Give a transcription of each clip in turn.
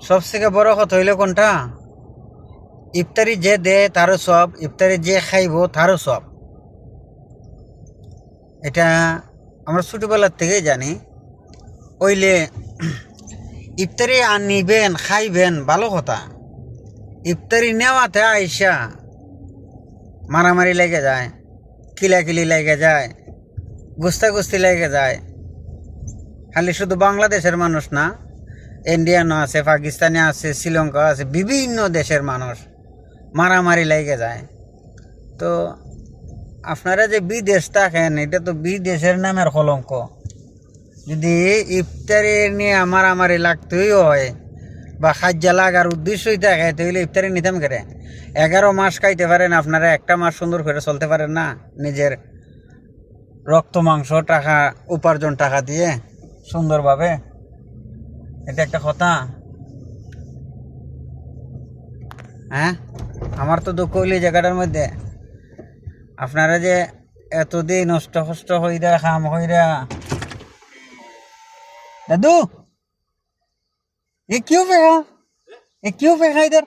সবথেকে বড় কথা হইল কোনটা, ইফতারি যে দে তারও সব, ইফতারি যে খাইব তারও সব। এটা আমরা ছোটোবেলার থেকেই জানি। ওইলে ইফতারি আনিবেন খাইবেন ভালো কথা, ইফতারি নেওয়াতে আইসা মারামারি লেগে যায়, কিলাকিলি লেগে যায়, গুস্তাগুস্তি লেগে যায়। খালি শুধু বাংলাদেশের মানুষ না, ইন্ডিয়ানও আছে, পাকিস্তানি আছে, শ্রীলঙ্কা আছে, বিভিন্ন দেশের মানুষ মারামারি লেগে যায়। তো আপনারা যে বিদেশ থাকেন, এটা তো বিদেশের নামের কলঙ্ক। যদি ইফতারি নিয়ে মারামারি লাগতেই হয় বা খাদ্য লাগার উদ্দেশ্যই থাকে, তাহলে ইফতারি নিতাম করে 11 মাস খাইতে পারেন আপনারা, একটা মাস সুন্দর করে চলতে পারেন না নিজের রক্ত মাংস টাকা উপার্জন টাকা দিয়ে সুন্দরভাবে? এটা একটা কথা। হ্যাঁ, আমার তো দুঃখ হইল এই জায়গাটার মধ্যে। আপনারা যে এতদিন নষ্ট কষ্ট হইরা খাম হইরা। दादू ये क्यों फेंका, ये क्यों फेंका इधर?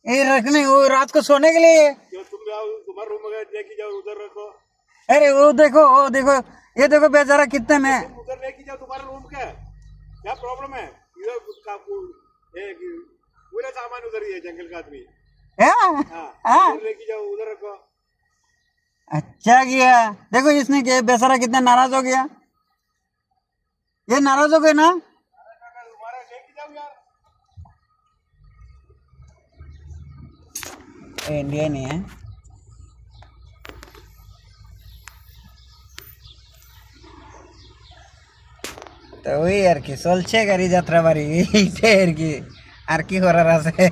ये रखने, वो रात को सोने के लिए। तुम्हारे रूम में लेके जाओ, उधर रखो। अरे वो देखो ये देखो बेचारा कितने में। उधर लेके जाओ, तुम्हारे रूम का क्या प्रॉब्लम है? इधर पूरा सामान उधर ही है, जंगल का आदमी। हाँ, लेके जाओ, उधर रखो। अच्छा किया। देखो इसने क्या, बेचारा कितना नाराज हो गया। ये नाराज हो गए ना। इंडिया नहीं है। তো ওই আর কি চলছে গাড়ি যাত্রা বাড়ি, এইটাই আর কি, আর কি করার আছে।